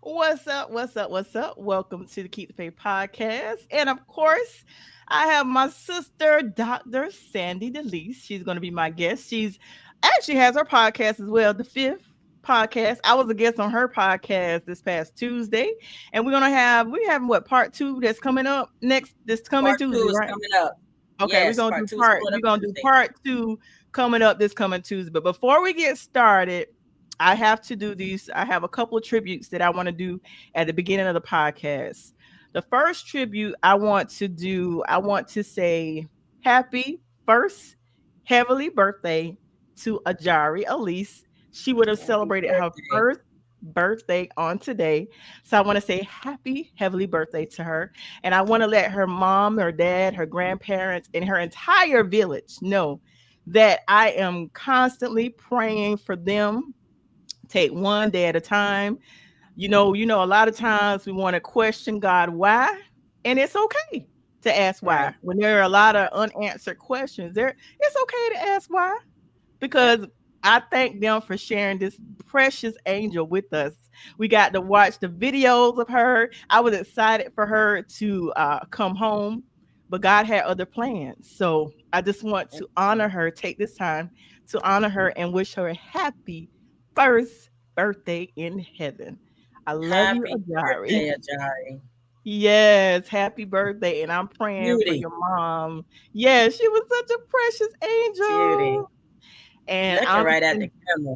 What's up? What's up? What's up? Welcome to the Keep the Faith podcast. And of course, I have my sister, Dr. Sandee Delice. She's going to be my guest. She's actually has her podcast as well, the fifth podcast. I was a guest on her podcast this past Tuesday. And we have what, part two that's coming up next this coming Part Tuesday, two is right? coming up. Okay, Yes, part two is coming we're up gonna do Tuesday. part two coming up this coming Tuesday. But before we get started, I have to do these. I have a couple of tributes that I want to do at the beginning of the podcast. The first tribute I want to say happy first heavenly birthday to Ajari Elise. She would have Happy celebrated her birthday. first birthday on today. So I want to say happy heavenly birthday to her. And I want to let her mom, her dad, her grandparents, and her entire village know that I am constantly praying for them. Take one day at a time. A lot of times we want to question God why, and it's okay to ask Right. why. When there are a lot of unanswered questions, it's okay to ask why Yep. because I thank them for sharing this precious angel with us. We got to watch the videos of her. I was excited for her to come home, but God had other plans. So I just want to honor her, take this time to honor her and wish her a happy first birthday in heaven. I love you, Happy Ajari. birthday, Ajari. Yes, happy birthday. And I'm praying for Beauty. your mom. Yes, she was such a precious Beauty. angel. And Looking I'm right at the camera.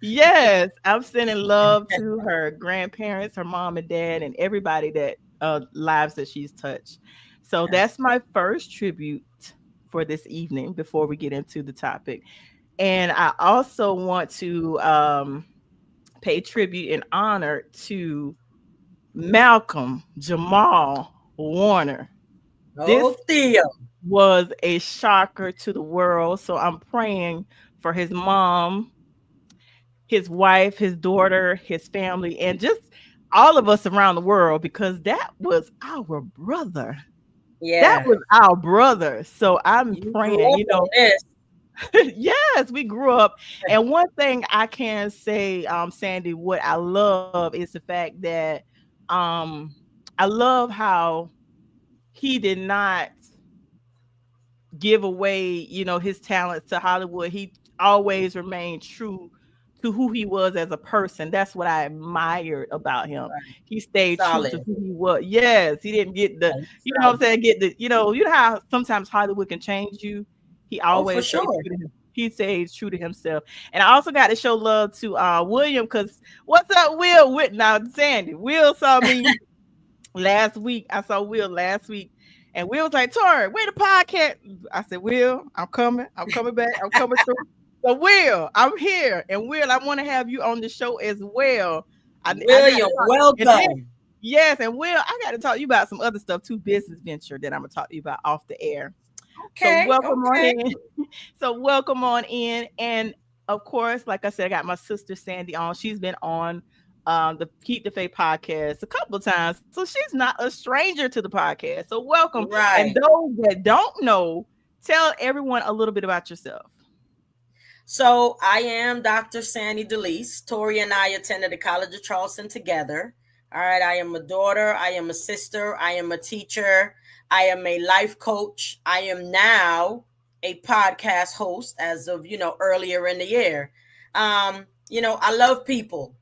yes, I'm sending love to her grandparents, her mom and dad, and everybody that lives that she's touched. So that's my first tribute for this evening before we get into the topic. And I also want to pay tribute and honor to Malcolm Jamal Warner. Oh, This Theo. was a shocker to the world. So I'm praying for his mom, his wife, his daughter, his family, and just all of us around the world because that was our brother. That Yeah. was our brother. So I'm You grew praying, up on this. yes, we grew up. And one thing I can say, Sandy, what I love is the fact that um I love how he did not give away, his talents to Hollywood. He always remained true to who he was as a person. That's what I admired about him. Right. He stayed true to Solid. who he was. Yes, he didn't get the, Right. you know what I'm Solid. saying, get the, you know how sometimes Hollywood can change you. He Oh, for always stayed sure. true to him. He stays true to himself. And I also got to show love to William because what's up, Will? With now Sandy. Will saw me last week. I saw Will last week. And Will was like, Tori, where the podcast? I said, Will, I'm coming. I'm coming back. I'm coming through. So, Will, I'm here. And Will, I want to have you on the show as well. I got to William, talk. And then, welcome. yes, and Will, I got to talk to you about some other stuff too, business venture that I'm going to talk to you about off the air. So, Okay. welcome on Okay. in. So, welcome on in. And of course, like I said, I got my sister Sandy on. She's been on the Keep the Faith podcast a couple of times. So she's not a stranger to the podcast. So welcome. And Right. those that don't know, tell everyone a little bit about yourself. So I am Dr. Sandee Delice. Tori and I attended the College of Charleston together. All right. I am a daughter. I am a sister. I am a teacher. I am a life coach. I am now a podcast host as of, earlier in the year. I love people,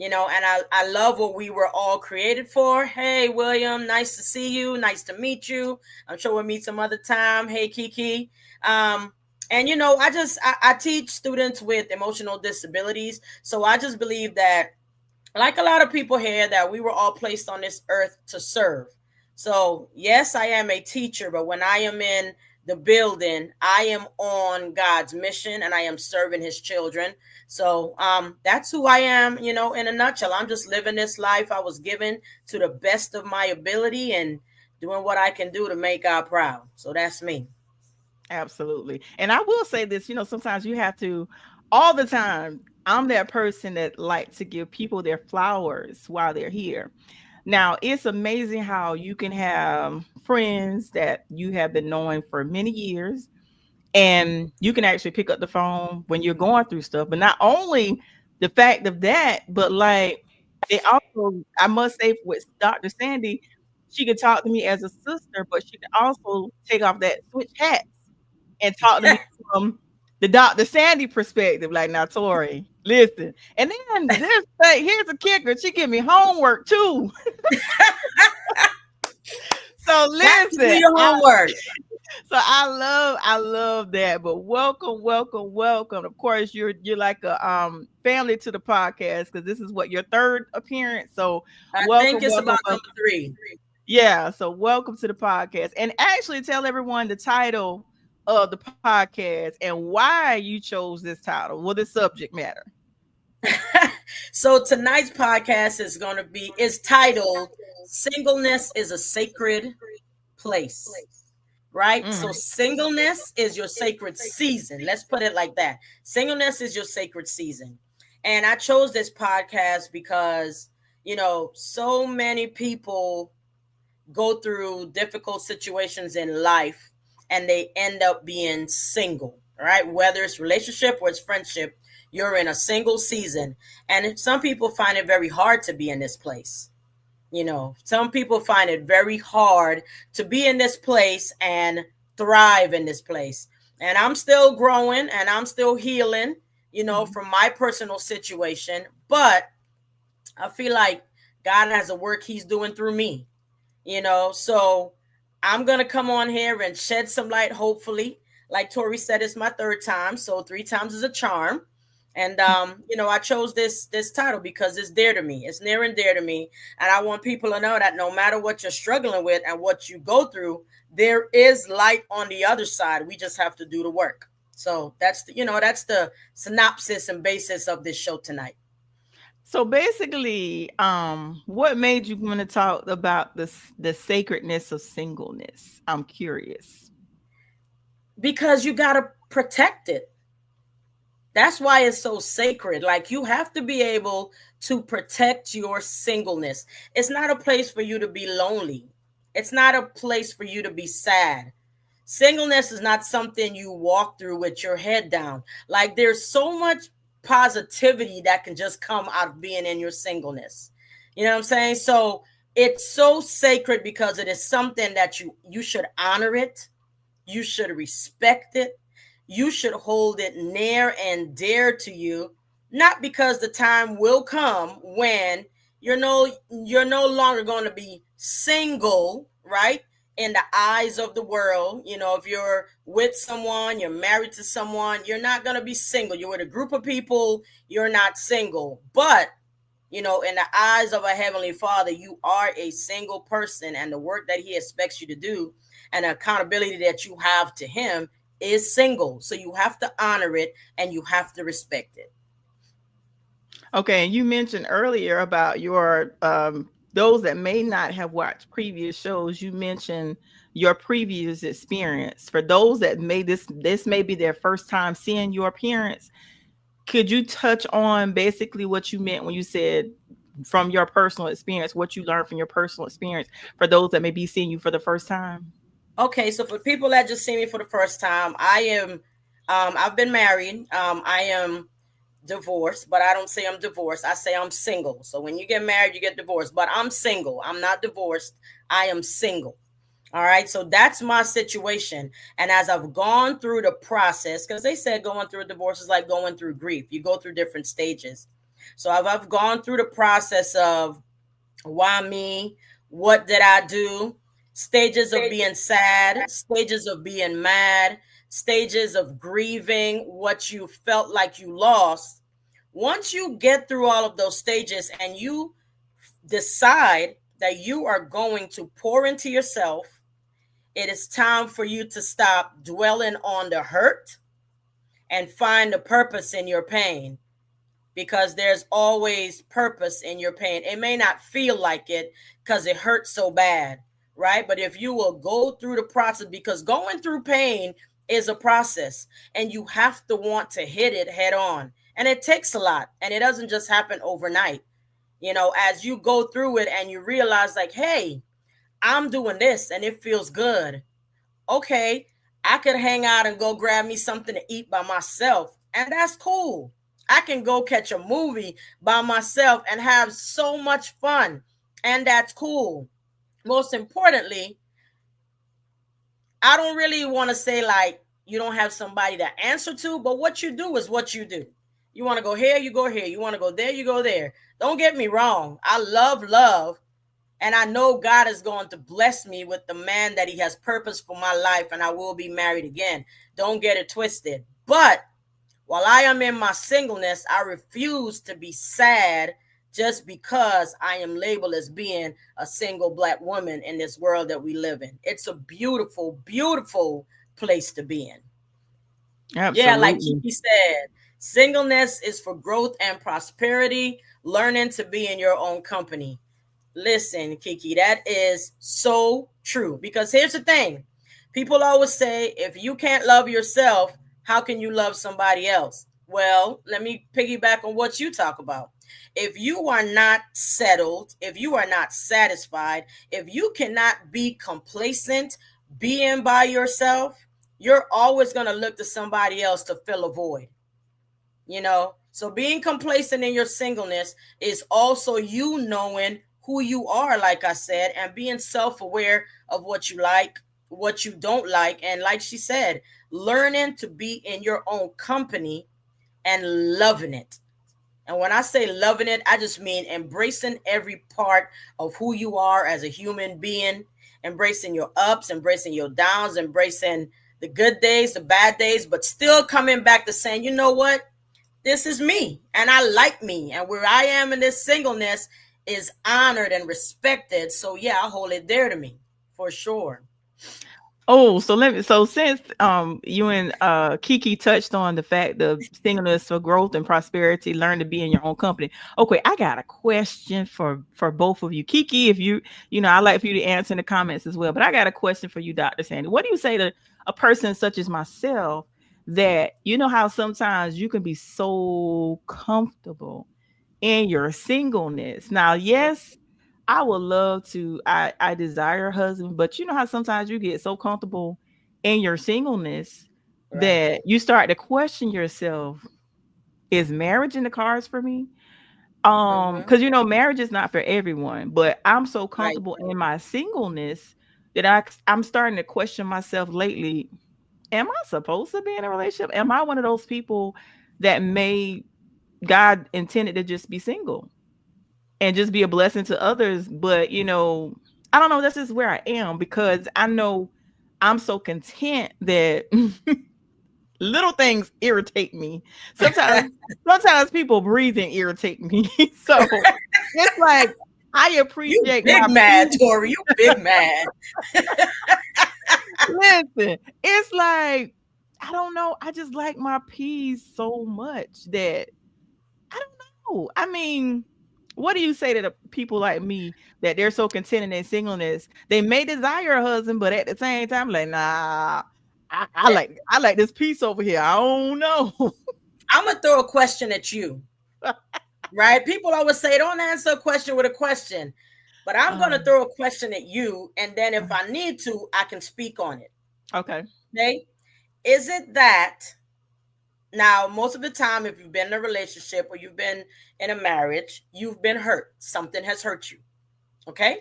and I love what we were all created for. Hey, William, nice to see you. Nice to meet you. I'm sure we'll meet some other time. Hey, Kiki. And I teach students with emotional disabilities. So I just believe that, like a lot of people here, that we were all placed on this earth to serve. So yes, I am a teacher, but when I am in the building, I am on God's mission and I am serving his children. So that's who I am, in a nutshell. I'm just living this life I was given to the best of my ability and doing what I can do to make God proud. So that's me. Absolutely. And I will say this, sometimes you have to all the time. I'm that person that like to give people their flowers while they're here. Now, it's amazing how you can have friends that you have been knowing for many years and you can actually pick up the phone when you're going through stuff. But not only the fact of that, but like They also, I must say, with Dr. Sandy, she could talk to me as a sister, but she could also take off that switch hats and talk to me from the Dr. Sandy perspective. Like, now, Tori, listen. And then here's a kicker. She give me homework too. So Got to do listen, your homework. I love that. But welcome, welcome, welcome. Of course, you're like a family to the podcast because this is what your third appearance. So I think welcome, it's welcome, about welcome. number three. Yeah, so welcome to the podcast. And actually tell everyone the title of the podcast and why you chose this title. Well, the subject matter. So tonight's podcast is titled Singleness is a Sacred Place. Right? Mm. So singleness is your sacred season. Let's put it like that. Singleness is your sacred season. And I chose this podcast because, so many people go through difficult situations in life and they end up being single, right? Whether it's relationship or it's friendship, you're in a single season. And some people find it very hard to be in this place. Some people find it very hard to be in this place and thrive in this place. And I'm still growing and I'm still healing, Mhm. from my personal situation. But I feel like God has a work he's doing through me, so I'm gonna come on here and shed some light, hopefully. Like Tori said, it's my third time, so three times is a charm. And I chose this title because it's dear to me. It's near and dear to me. And I want people to know that no matter what you're struggling with and what you go through, there is light on the other side. We just have to do the work. So that's the synopsis and basis of this show tonight. So basically, what made you want to talk about the sacredness of singleness? I'm curious. Because you gotta protect it. That's why it's so sacred. Like, you have to be able to protect your singleness. It's not a place for you to be lonely. It's not a place for you to be sad. Singleness is not something you walk through with your head down. Like, there's so much positivity that can just come out of being in your singleness. You know what I'm saying? So it's so sacred because it is something that you should honor it, you should respect it. You should hold it near and dear to you, not because the time will come when you're no longer going to be single, right? In the eyes of the world, if you're with someone, you're married to someone, you're not going to be single. You're with a group of people, you're not single. But in the eyes of a heavenly father, you are a single person, and the work that he expects you to do and the accountability that you have to him is single. So you have to honor it and you have to respect it. Okay, and you mentioned earlier about your those that may not have watched previous shows, you mentioned your previous experience. For those that may this may be their first time seeing your appearance, could you touch on basically what you meant when you said from your personal experience, what you learned from your personal experience for those that may be seeing you for the first time? Okay, so for people that just see me for the first time, I've been married. I am divorced, but I don't say I'm divorced. I say I'm single. So when you get married, you get divorced, but I'm single. I'm not divorced. I am single. All right. So that's my situation. And as I've gone through the process, because they said going through a divorce is like going through grief, you go through different stages. So I've gone through the process of why me? What did I do? Stages of being sad, stages of being mad, stages of grieving what you felt like you lost. Once you get through all of those stages and you decide that you are going to pour into yourself, it is time for you to stop dwelling on the hurt and find the purpose in your pain, because there's always purpose in your pain. It may not feel like it because it hurts so bad, right? But if you will go through the process, because going through pain is a process and you have to want to hit it head on. And it takes a lot and it doesn't just happen overnight. As you go through it and you realize, like, hey, I'm doing this and it feels good. Okay, I could hang out and go grab me something to eat by myself, and that's cool. I can go catch a movie by myself and have so much fun. And that's cool. Most importantly, I don't really want to say like you don't have somebody to answer to, but what you do is what you do. You want to go here, you go here. You want to go there, you go there. Don't get me wrong. I love love, and I know God is going to bless me with the man that he has purpose for my life, and I will be married again. Don't get it twisted. But while I am in my singleness, I refuse to be sad just because I am labeled as being a single black woman in this world that we live in. It's a beautiful, beautiful place to be in. Yeah, like Absolutely. Kiki said, singleness is for growth and prosperity, learning to be in your own company. Listen, Kiki, that is so true. Because here's the thing, people always say, if you can't love yourself, how can you love somebody else? Well, let me piggyback on what you talk about. If you are not settled, if you are not satisfied, if you cannot be complacent being by yourself, you're always going to look to somebody else to fill a void. So being complacent in your singleness is also you knowing who you are, like I said, and being self-aware of what you like, what you don't like, and like she said, learning to be in your own company and loving it. And when I say loving it, I just mean embracing every part of who you are as a human being, embracing your ups, embracing your downs, embracing the good days, the bad days, but still coming back to saying, you know what? This is me and I like me. And where I am in this singleness is honored and respected. So yeah, I hold it dear to me for sure. Oh, so since you and Kiki touched on the fact of singleness for growth and prosperity, learn to be in your own company. Okay, I got a question for both of you. Kiki, if I'd like for you to answer in the comments as well. But I got a question for you, Dr. Sandee. What do you say to a person such as myself that how sometimes you can be so comfortable in your singleness? Now, yes, I would love to. I desire a husband, but you know how sometimes you get so comfortable in your singleness Right. that you start to question yourself, is marriage in the cards for me? Mm-hmm. Because marriage is not for everyone, but I'm so Right. comfortable in my singleness that I'm starting to question myself lately. Am I supposed to be in a relationship? Am I one of those people that may God intended to just be single and just be a blessing to others? But I don't know. That's just where I am because I know I'm so content that little things irritate me. Sometimes people breathing irritate me. So it's like I You appreciate big my mad, peace. Tori. You big mad. Listen, it's like I don't know. I just like my peace so much that I don't know. I mean, what do you say to the people like me that they're so content in their singleness? They may desire a husband, but at the same time, like, nah, I like this piece over here. I don't know. I'm gonna throw a question at you. Right? People always say, don't answer a question with a question. But I'm gonna um, throw a question at you, and then if I need to, I can speak on it. okay. Okay? Is it that now, most of the time, if you've been in a relationship or you've been in a marriage, you've been hurt. Something has hurt you. Okay.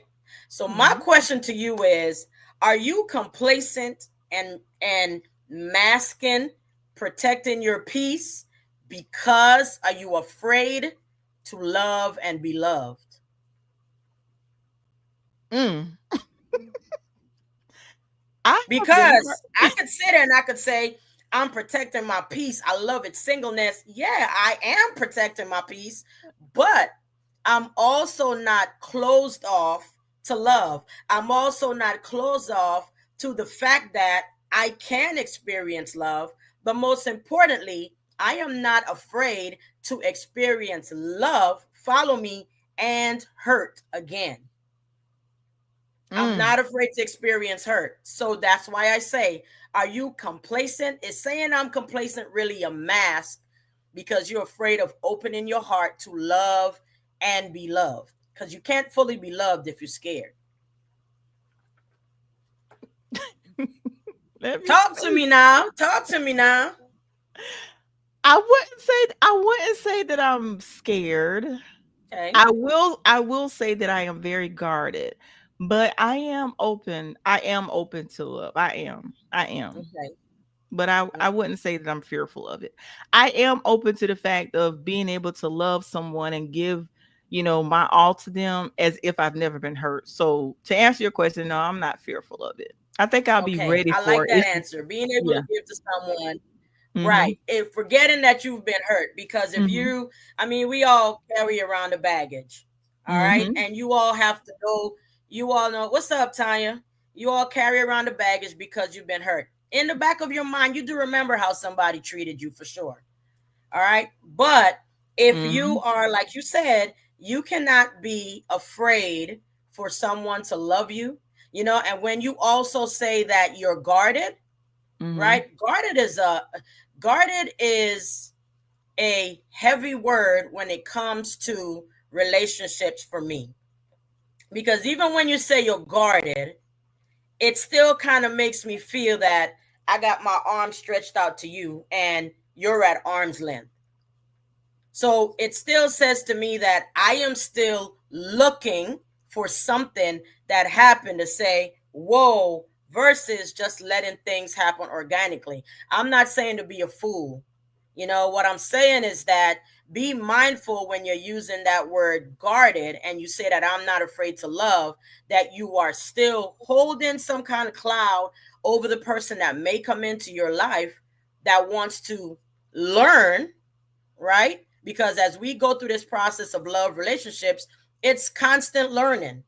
So my Mhm. question to you is, are you complacent and masking, protecting your peace because are you afraid to love and be loved? Mm. I have been Because I hurt. could sit there and I could say, I'm protecting my peace. I love it. Singleness. Yeah, I am protecting my peace, but I'm also not closed off to love. I'm also not closed off to the fact that I can experience love. But most importantly, I am not afraid to experience love, follow me, and hurt again. I'm Mm. not afraid to experience hurt. So that's why I say, are you complacent? Is saying I'm complacent really a mask because you're afraid of opening your heart to love and be loved? Because you can't fully be loved if you're scared. Let me Talk to say, me now. Talk to me now. I wouldn't say that I'm scared. Okay. I will say that I am very guarded, but I am open to love. I am. Okay. But I Okay. wouldn't say that I'm fearful of it. I am open to the fact of being able to love someone and give, my all to them as if I've never been hurt. So to answer your question, no, I'm not fearful of it. I think I'll be Okay. ready I for like it. that It's just, answer. Being able yeah. to give to someone. Mhm. Right. And forgetting that you've been hurt. Because if Mhm. you, I mean, we all carry around the baggage. All right. Mhm. And you all have to know, you all know, what's up, Tanya? You all carry around the baggage because you've been hurt. In the back of your mind, you do remember how somebody treated you for sure. All right. But if you Mhm. are, like you said, you cannot be afraid for someone to love you, and when you also say that you're guarded, Mhm. right? Guarded is a heavy word when it comes to relationships for me. Because even when you say you're guarded, it still kind of makes me feel that I got my arm stretched out to you and you're at arm's length. So it still says to me that I am still looking for something that happened to say, whoa, versus just letting things happen organically. I'm not saying to be a fool. What I'm saying is that be mindful when you're using that word guarded and you say that I'm not afraid to love, that you are still holding some kind of cloud over the person that may come into your life that wants to learn, right? Because as we go through this process of love relationships, it's constant learning.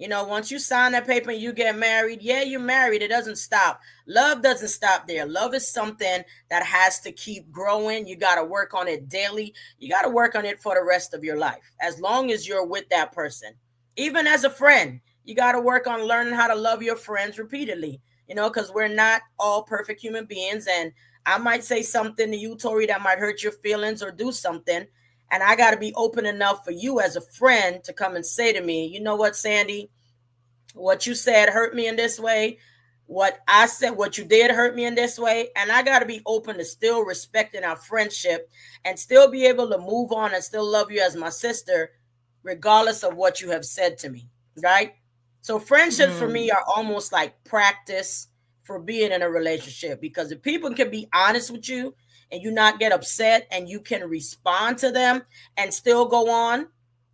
Once you sign that paper and you get married, yeah, you're married. It doesn't stop. Love doesn't stop there. Love is something that has to keep growing. You got to work on it daily. You got to work on it for the rest of your life, as long as you're with that person. Even as a friend, you got to work on learning how to love your friends repeatedly, because we're not all perfect human beings. And I might say something to you, Tori, that might hurt your feelings or do something. And I got to be open enough for you as a friend to come and say to me, you know what, Sandy, what you said hurt me in this way. What I said, what you did hurt me in this way. And I got to be open to still respecting our friendship and still be able to move on and still love you as my sister, regardless of what you have said to me. Right. So friendships for me Mm. are almost like practice for being in a relationship, because if people can be honest with you and you not get upset and you can respond to them and still go on,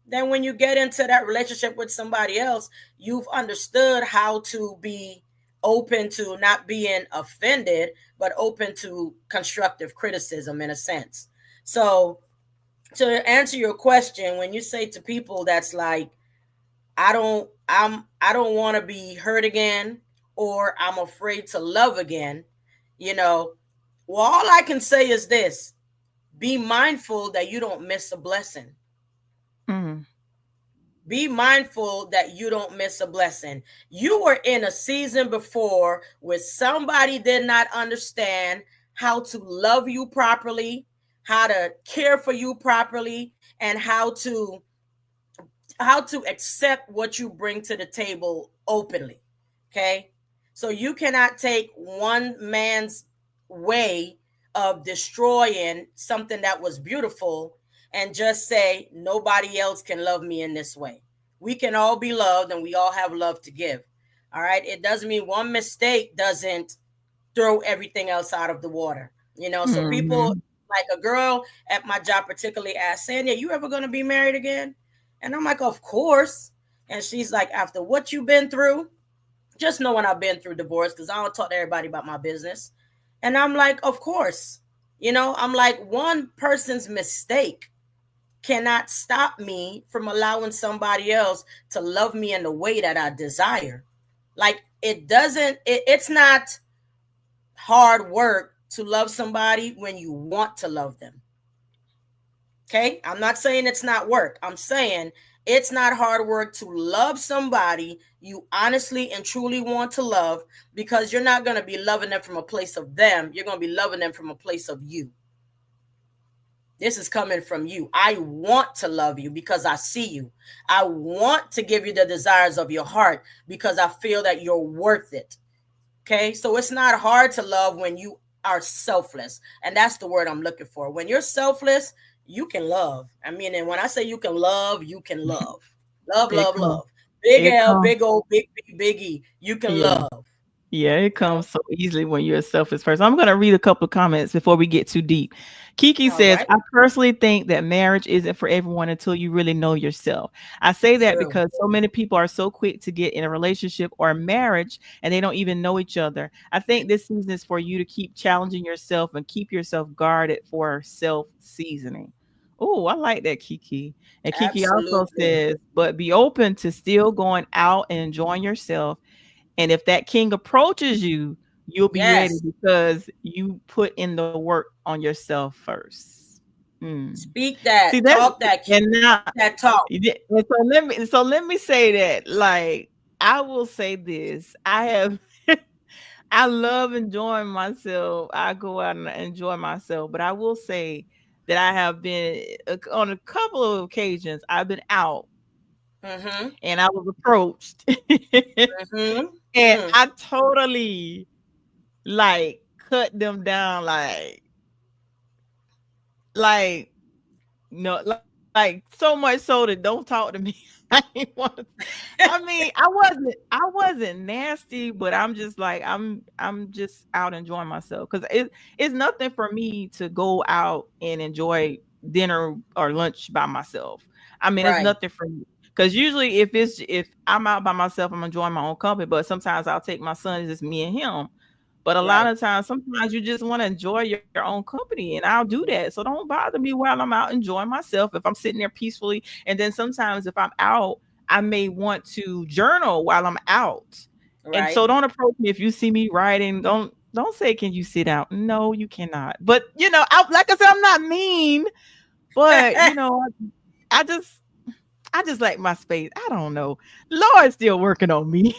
then when you get into that relationship with somebody else, you've understood how to be open to not being offended, but open to constructive criticism in a sense. So, to answer your question, when you say to people that's like, I don't want to be hurt again, or I'm afraid to love again, you know, well, all I can say is this: be mindful that you don't miss a blessing. Mhm. Be mindful that you don't miss a blessing. You were in a season before where somebody did not understand how to love you properly, how to care for you properly, and how to accept what you bring to the table openly. Okay? So you cannot take one man's way of destroying something that was beautiful and just say nobody else can love me in this way. We can all be loved and we all have love to give. All right? It doesn't mean one mistake doesn't throw everything else out of the water. So people, Mhm. like a girl at my job particularly asked, Sandy, are you ever going to be married again? And I'm like, of course. And she's like, after what you've been through, just knowing I've been through divorce, because I don't talk to everybody about my business. And I'm like, of course. I'm like, one person's mistake cannot stop me from allowing somebody else to love me in the way that I desire. Like, it's not hard work to love somebody when you want to love them. Okay? I'm not saying it's not work. I'm saying it's not hard work to love somebody you honestly and truly want to love, because you're not going to be loving them from a place of them. You're going to be loving them from a place of you. This is coming from you. I want to love you because I see you. I want to give you the desires of your heart because I feel that you're worth it. Okay? So it's not hard to love when you are selfless. And that's the word I'm looking for. When you're selfless, you can love. I mean, and when I say you can love, you can love. Love, It love, comes. love. Big It L, comes. big O, big B, big E. You can Yeah. love. Yeah, it You know? comes so easily when you're a selfish person. I'm going to read a couple of comments before we get too deep. Kiki All says, right. I personally think that marriage isn't for everyone until you really know yourself. I say that True. because so many people are so quick to get in a relationship or a marriage and they don't even know each other. I think this season is for you to keep challenging yourself and keep yourself guarded for self seasoning. Oh, I like that, Kiki. And Kiki also Absolutely. says, but be open to still going out and enjoying yourself, and if that king approaches you, you'll be ready Yes. because you put in the work on yourself first. Mm. Speak See that. that, Talk that. and now, That talk. and so let me say that. Like, I will say this: I have, I love enjoying myself. I go out and enjoy myself, but I will say that I have been on a couple of occasions. I've been out Mm-hmm. and I was approached, Mm-hmm. and Mm. I totally like cut them down like no, like so much so that don't talk to me. I ain't want I mean, I wasn't nasty, but I'm just like I'm just out enjoying myself cuz it's nothing for me to go out and enjoy dinner or lunch by myself. I mean, it's Right. nothing for me. Cuz usually if I'm out by myself, I'm enjoying my own company, but sometimes I'll take my son, it's just me and him. But a lot Right. of times, sometimes you just want to enjoy your own company, and I'll do that. So don't bother me while I'm out enjoying myself. If I'm sitting there peacefully, and then sometimes if I'm out, I may want to journal while I'm out. And Right. so don't approach me if you see me writing. Don't say, "Can you sit out?" No, you cannot. But like I said, I'm not mean. But I just I just like my space. I don't know. Lord's still working on me.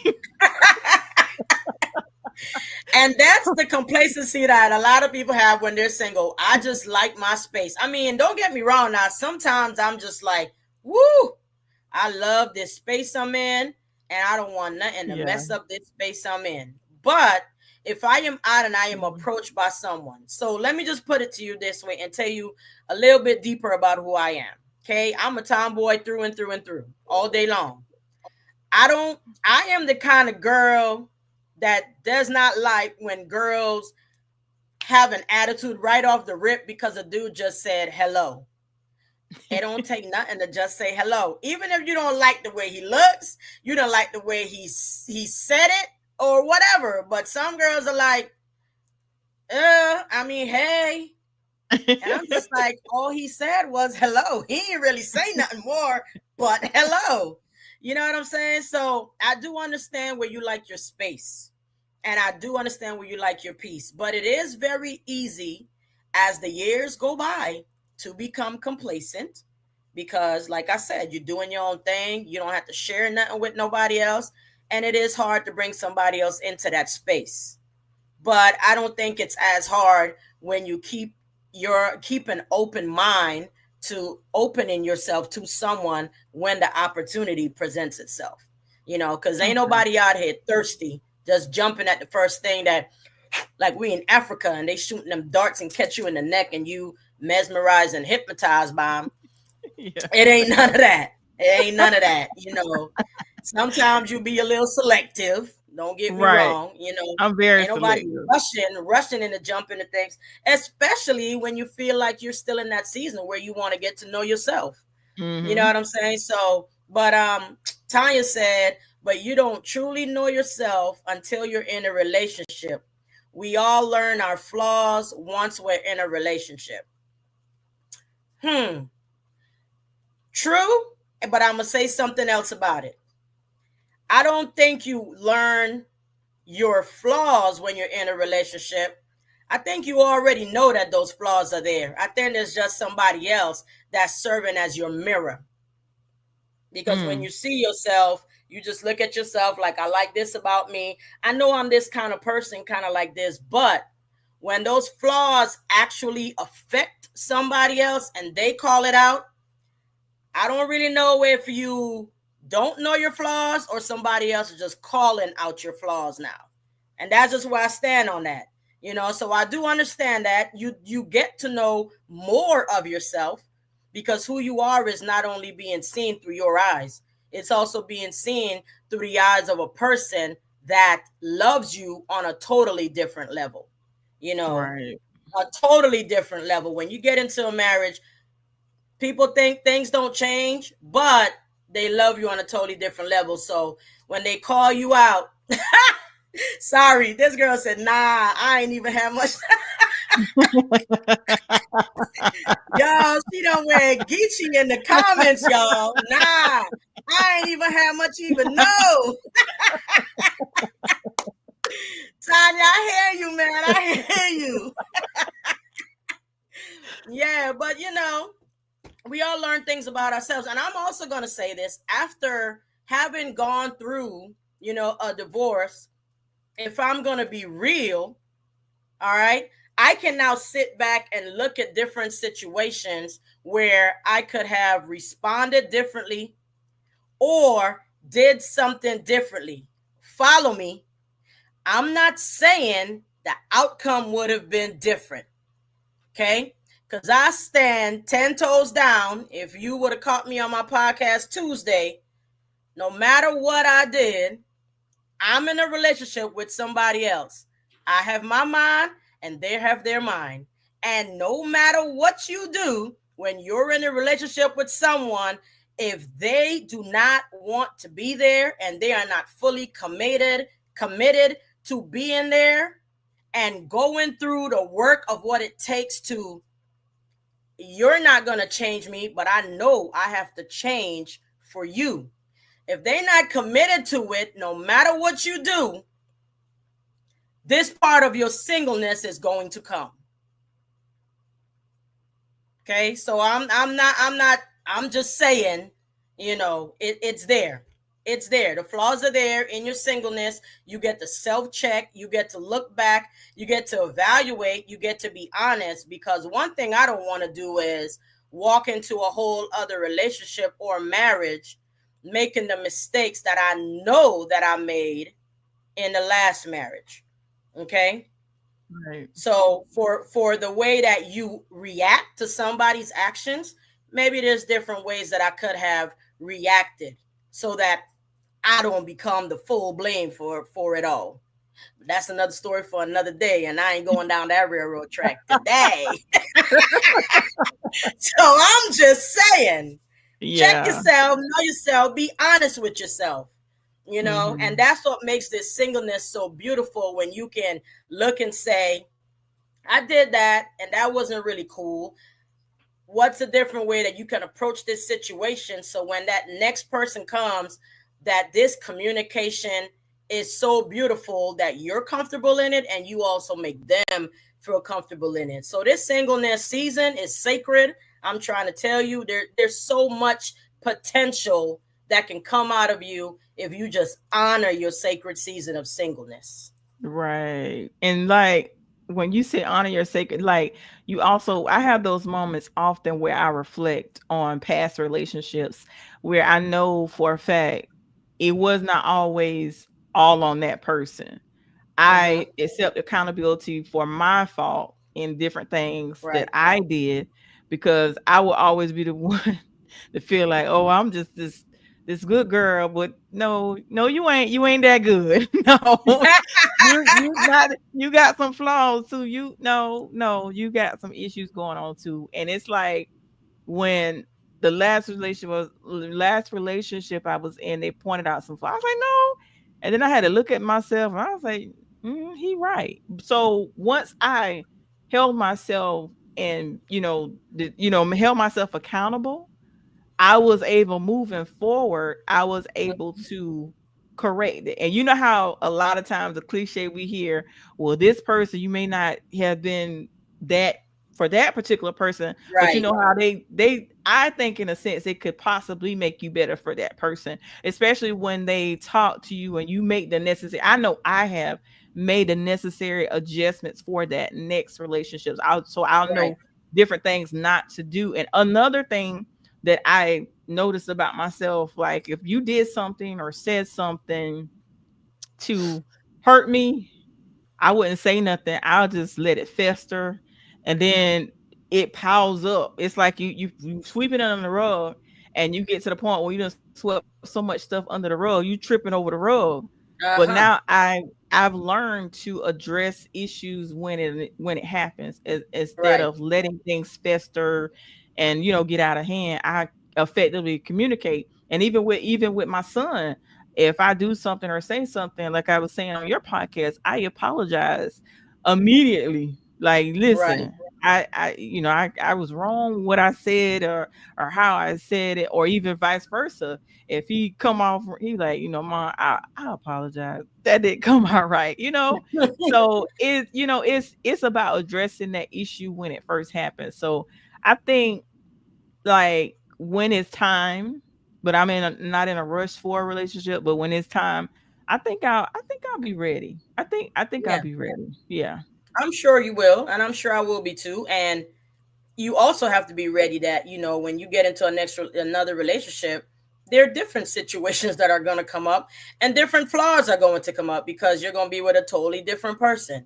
And that's the complacency that a lot of people have when they're single. I just like my space. I mean, don't get me wrong now. Sometimes I'm just like, woo, I love this space I'm in, and I don't want nothing to Yeah. mess up this space I'm in. But if I am out and I am Mhm. approached by someone, so let me just put it to you this way and tell you a little bit deeper about who I am. Okay, I'm a tomboy through and through and through, all day long. I am the kind of girl that does not like when girls have an attitude right off the rip because a dude just said hello. It don't take nothing to just say hello. Even if you don't like the way he looks, you don't like the way he said it or whatever. But some girls are like, I mean, hey. And I'm just like, all he said was hello. He didn't really say nothing more but hello. You know what I'm saying? So I do understand where you like your space. And I do understand where you like your peace. But it is very easy as the years go by to become complacent because, like I said, you're doing your own thing. You don't have to share nothing with nobody else. And it is hard to bring somebody else into that space. But I don't think it's as hard when you keep an open mind to opening yourself to someone when the opportunity presents itself. Because ain't Okay. nobody out here thirsty just jumping at the first thing that, like we in Africa and they shooting them darts and catch you in the neck and you mesmerized and hypnotized by them. Yeah. It ain't none of that. It ain't none of that. Sometimes you be a little selective. Don't get me Right. wrong. I'm very Ain't nobody selective. rushing into jump into things, especially when you feel like you're still in that season where you want to get to know yourself. You know Mhm. what I'm saying? So, but Tanya said, but you don't truly know yourself until you're in a relationship. We all learn our flaws once we're in a relationship. Hmm. True, but I'm gonna say something else about it. I don't think you learn your flaws when you're in a relationship. I think you already know that those flaws are there. I think there's just somebody else that's serving as your mirror. Because when Mm. you see yourself, you just look at yourself like, I like this about me. I know I'm this kind of person, kind of like this. But when those flaws actually affect somebody else and they call it out, I don't really know if you don't know your flaws or somebody else is just calling out your flaws now. And that's just where I stand on that. So I do understand that you get to know more of yourself, because who you are is not only being seen through your eyes, it's also being seen through the eyes of a person that loves you on a totally different level. you know Right. a totally different level. When you get into a marriage, people think things don't change, but they love you on a totally different level. So when they call you out, sorry, this girl said, nah, I ain't even have much. Y'all, she don't wear Geechee in the comments, y'all. Nah, I ain't even have much even know. Tanya, I hear you, man. I hear you. Yeah, but we all learn things about ourselves. And I'm also going to say this, after having gone through, a divorce, if I'm going to be real, all right, I can now sit back and look at different situations where I could have responded differently or did something differently. Follow me. I'm not saying the outcome would have been different. Okay? Because I stand 10 toes down. If you would have caught me on my podcast Tuesday, no matter what I did, I'm in a relationship with somebody else. I have my mind and they have their mind. And no matter what you do, when you're in a relationship with someone, if they do not want to be there and they are not fully committed to being there and going through the work of what it takes to, you're not going to change me, but I know I have to change for you. If they're not committed to it, no matter what you do, this part of your singleness is going to come. Okay, so I'm just saying, it's there. It's there. The flaws are there in your singleness. You get to self check, you get to look back, you get to evaluate, you get to be honest. Because one thing I don't want to do is walk into a whole other relationship or marriage making the mistakes that I know that I made in the last marriage. Okay? Right. So for the way that you react to somebody's actions, maybe there's different ways that I could have reacted so that I don't become the full blame for it all. But that's another story for another day, and I ain't going down that railroad track today. So I'm just saying, check Yeah. yourself, know yourself, be honest with yourself. And Hmm. that's what makes this singleness so beautiful, when you can look and say, I did that and that wasn't really cool. What's a different way that you can approach this situation so when that next person comes, that this communication is so beautiful that you're comfortable in it and you also make them feel comfortable in it. So this singleness season is sacred. I'm trying to tell you, there's so much potential that can come out of you if you just honor your sacred season of singleness. Right. And like when you say honor your sacred, like you also, I have those moments often where I reflect on past relationships where I know for a fact it was not always all on that person. Mm-hmm. I accept accountability for my fault in different things that Right. I did because I will always be the one to feel like, oh, I'm just this good girl, but no, no, you ain't that good. No, you not you got some flaws too. No, you got some issues going on too. And it's like when the last relationship I was in, they pointed out some flaws. I was like, no. And then I had to look at myself and I was like, he right. So once I held myself and held myself accountable, I was able moving forward, I was able to correct it. And you know how a lot of times the cliche we hear, well, this person you may not have been that for that particular person, but you Right. know how they I think in a sense it could possibly make you better for that person, especially when they talk to you and you make the necessary. I know I have made the necessary adjustments for that next relationships. I'll Right. know different things not to do. And another thing that I noticed about myself, like if you did something or said something to hurt me, I wouldn't say nothing. I'll just let it fester, and then it piles up. It's like you sweep it under the rug, and you get to the point where you just swept so much stuff under the rug, you tripping over the rug. But now Uh-huh. I've learned to address issues when it happens, instead Right. of letting things fester and get out of hand. I effectively communicate, and even with my son, if I do something or say something, like I was saying on your podcast, I apologize immediately. Like, Right. listen, I was wrong what I said, or how I said it, or even vice versa. If he come off, he like, Mom, I apologize. That didn't come out right, So it's about addressing that issue when it first happens. So I think, like, when it's time, but not in a rush for a relationship, but when it's time, I think I'll be ready. I think I'll Yeah. be ready. Yeah. I'm sure you will, and I'm sure I will be too. And you also have to be ready that, when you get into another relationship, there are different situations that are going to come up, and different flaws are going to come up, because you're going to be with a totally different person.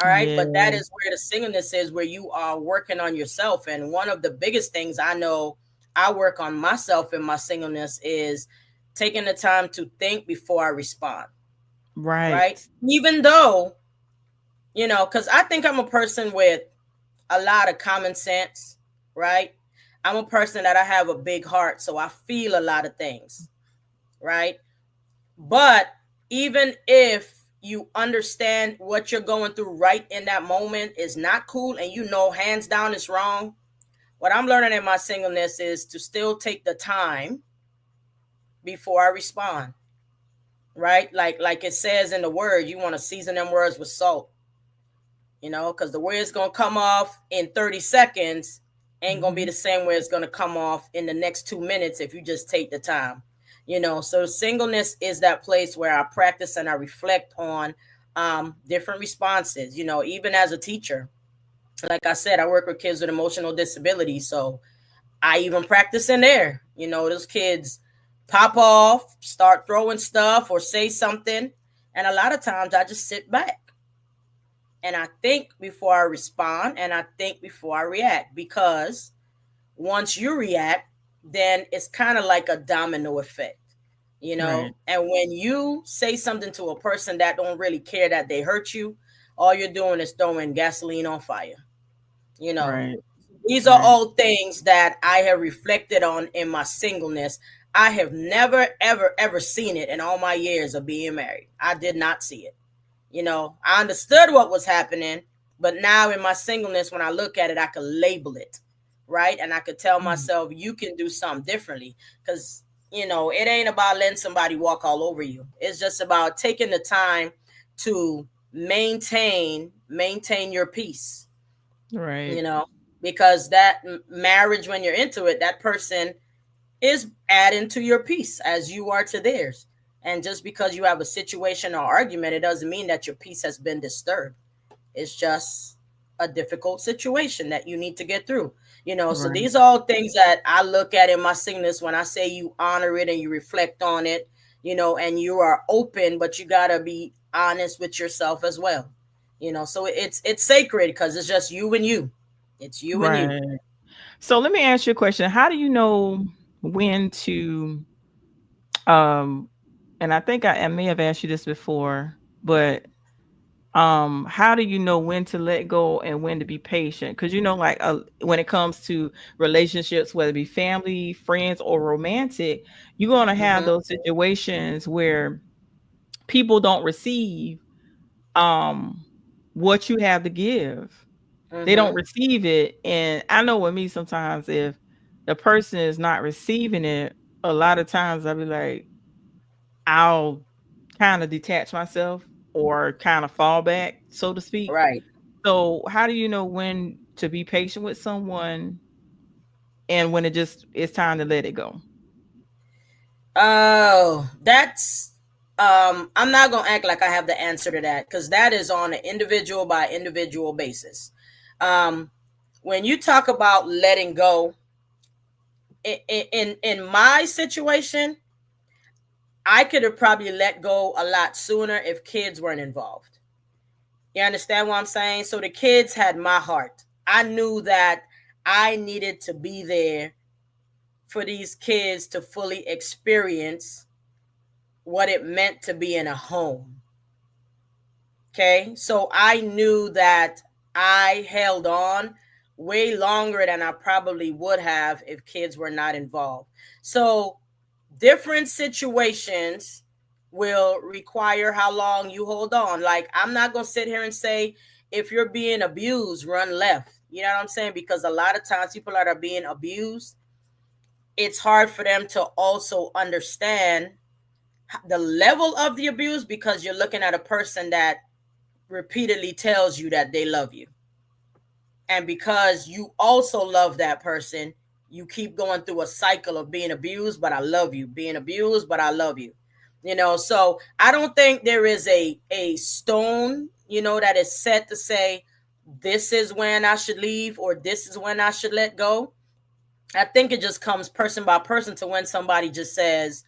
All right. But that Yeah. is where the singleness is, where you are working on yourself. And one of the biggest things I know I work on myself in my singleness is taking the time to think before I respond. Right. Right. Even though, because I think I'm a person with a lot of common sense. Right. I'm a person that I have a big heart. So I feel a lot of things. Right. But even if you understand what you're going through right in that moment is not cool, and hands down it's wrong, what I'm learning in my singleness is to still take the time before I respond. Right? Like it says in the word, you want to season them words with salt, because the way it's gonna come off in 30 seconds ain't gonna be Mhm. the same way it's gonna come off in the next 2 minutes if you just take the time. So singleness is that place where I practice and I reflect on different responses. Even as a teacher, like I said, I work with kids with emotional disabilities, so I even practice in there. Those kids pop off, start throwing stuff, or say something, and a lot of times I just sit back and I think before I respond, and I think before I react, because once you react, then it's kind of like a domino effect, Right. and when you say something to a person that don't really care that they hurt you, all you're doing is throwing gasoline on fire. you know Right. these are Right. all things that I have reflected on in my singleness. I have never ever ever seen it in all my years of being married. I did not see it. I understood what was happening, but now in my singleness, when I look at it, I could label it, right? And I could tell Mhm. myself, you can do something differently. Because, it ain't about letting somebody walk all over you. It's just about taking the time to maintain your peace, you Right. know, because that marriage, when you're into it, that person is adding to your peace as you are to theirs. And just because you have a situation or argument, it doesn't mean that your peace has been disturbed. It's just a difficult situation that you need to get through. So Right. these are all things that I look at in my singleness when I say you honor it and you reflect on it, and you are open, but you gotta be honest with yourself as well. So it's sacred because it's just you and you. It's you and you. Right. So let me ask you a question. How do you know when to um and I think I may have asked you this before, but how do you know when to let go and when to be patient? Because like, when it comes to relationships, whether it be family, friends, or romantic, you're going to have Mm-hmm. those situations where people don't receive um what you have to give. They don't Mm-hmm. receive it. And I know with me, sometimes if the person is not receiving it, a lot of times I'll be like, I'll kind of detach myself or kind of fall back, so to speak. Right. So, how do you know when to be patient with someone and when it's time to let it go? Oh, that's I'm not gonna act like I have the answer to that, because that is on an individual by individual basis. Um, when you talk about letting go, in my situation, I could have probably let go a lot sooner if kids weren't involved. You understand what I'm saying? So the kids had my heart. I knew that I needed to be there for these kids to fully experience what it meant to be in a home. Okay. So I knew that I held on way longer than I probably would have if kids were not involved. So different situations will require how long you hold on. Like, I'm not going to sit here and say, if you're being abused, run left. You know what I'm saying? Because a lot of times people that are being abused, it's hard for them to also understand the level of the abuse because you're looking at a person that repeatedly tells you that they love you. And because you also love that person, you keep going through a cycle of being abused, but I love you, being abused, but I love you. So I don't think there is a stone, that is set to say this is when I should leave or this is when I should let go. I think it just comes person by person to when somebody just says,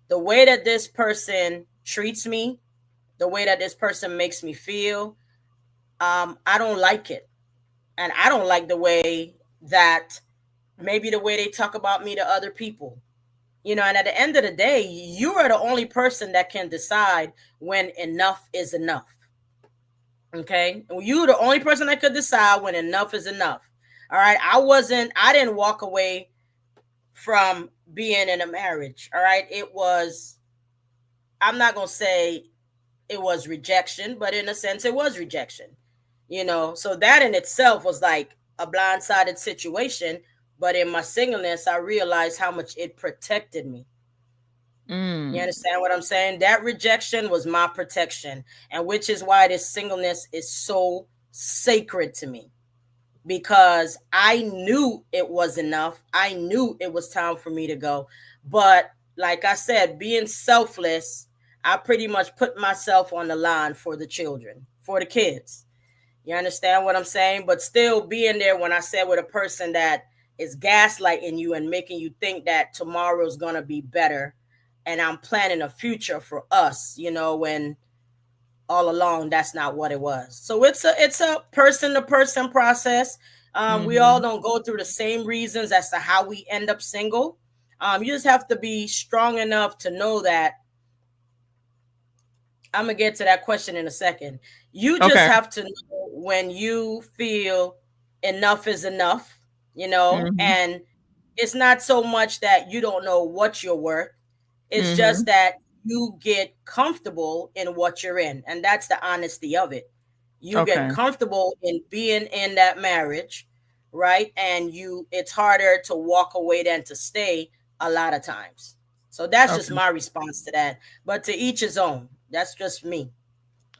the way that this person treats me, the way that this person makes me feel, I don't like it. And I don't like the way that maybe the way they talk about me to other people. And at the end of the day, you are the only person that can decide when enough is enough. Okay? You're the only person that could decide when enough is enough. All right? I didn't walk away from being in a marriage. All right? I'm not going to say it was rejection, but in a sense, it was rejection. So that in itself was like a blindsided situation. But in my singleness, I realized how much it protected me. You Mm. understand what I'm saying? That rejection was my protection, and which is why this singleness is so sacred to me, because I knew it was enough. I knew it was time for me to go. But like I said, being selfless, I pretty much put myself on the line for the children, for the kids. You understand what I'm saying? But still being there when I said with a person that is gaslighting you and making you think that tomorrow's going to be better. And I'm planning a future for us, when all along that's not what it was. So it's a person to person process. We all Mhm. don't go through the same reasons as to how we end up single. You just have to be strong enough to know that I'm gonna get to that question in a second. You just Okay. have to know when you feel enough is enough, Mhm. and it's not so much that you don't know what you're worth. It's just Mhm. that you get comfortable in what you're in, and that's the honesty of it. You get Okay. comfortable in being in that marriage, right? And it's harder to walk away than to stay a lot of times. So that's just Okay. my response to that. But to each his own. That's just me.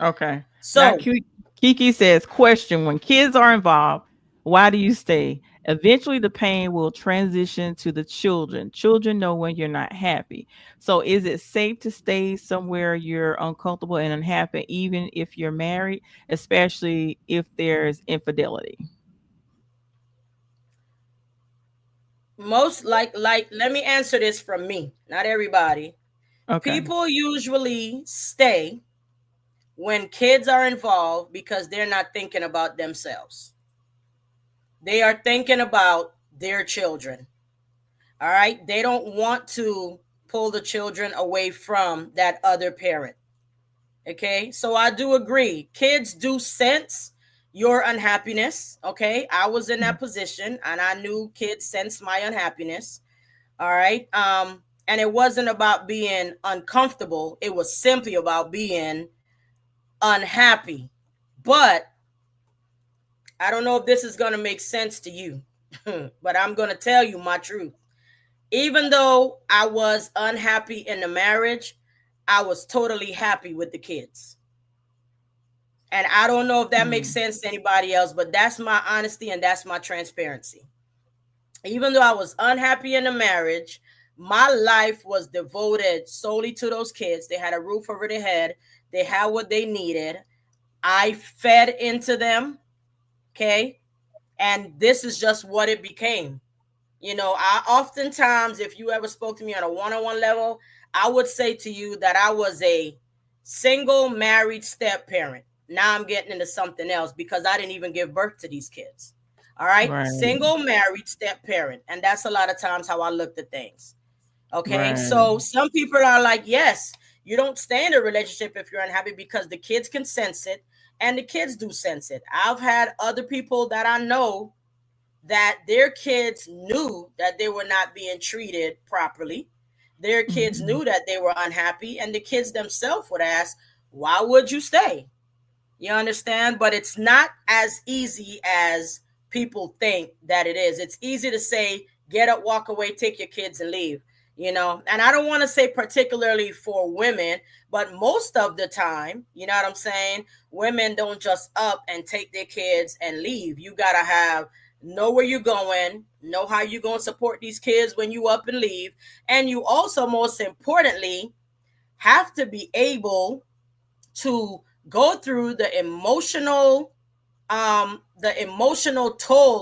Okay. Now, So Kiki says, question: when kids are involved, why do you stay? Eventually, the pain will transition to the children. Children know when you're not happy. So, is it safe to stay somewhere you're uncomfortable and unhappy, even if you're married, especially if there's infidelity? most like let me answer this from me, not everybody. Okay. People usually stay when kids are involved because they're not thinking about themselves. They are thinking about their children. All right? They don't want to pull the children away from that other parent. Okay? So I do agree. Kids do sense your unhappiness. Okay? I was in that position and I knew kids sensed my unhappiness. All right? And it wasn't about being uncomfortable. It was simply about being unhappy. But I don't know if this is going to make sense to you, but I'm going to tell you my truth. Even though I was unhappy in the marriage, I was totally happy with the kids. And I don't know if that makes Mm. sense to anybody else, but that's my honesty and that's my transparency. Even though I was unhappy in the marriage, my life was devoted solely to those kids. They had a roof over their head, they had what they needed. I fed into them. Okay. And this is just what it became. I oftentimes, if you ever spoke to me on a one-on-one level, I would say to you that I was a single married step parent. now I'm getting into something else because I didn't even give birth to these kids. All right. Right. Single, married, step parent. And that's a lot of times how I looked at things. Okay. Right. So some people are like, yes, you don't stay in a relationship if you're unhappy because the kids can sense it and the kids do sense it. I've had other people that I know that their kids knew that they were not being treated properly. Their kids Mhm. knew that they were unhappy, and the kids themselves would ask, why would you stay? You understand? But it's not as easy as people think that it is. It's easy to say, get up, walk away, take your kids and leave. And I don't want to say particularly for women, but most of the time, you know what I'm saying? Women don't just up and take their kids and leave. You got to know where you're going, know how you're going to support these kids when you up and leave. And you also, most importantly, have to be able to go through the emotional toll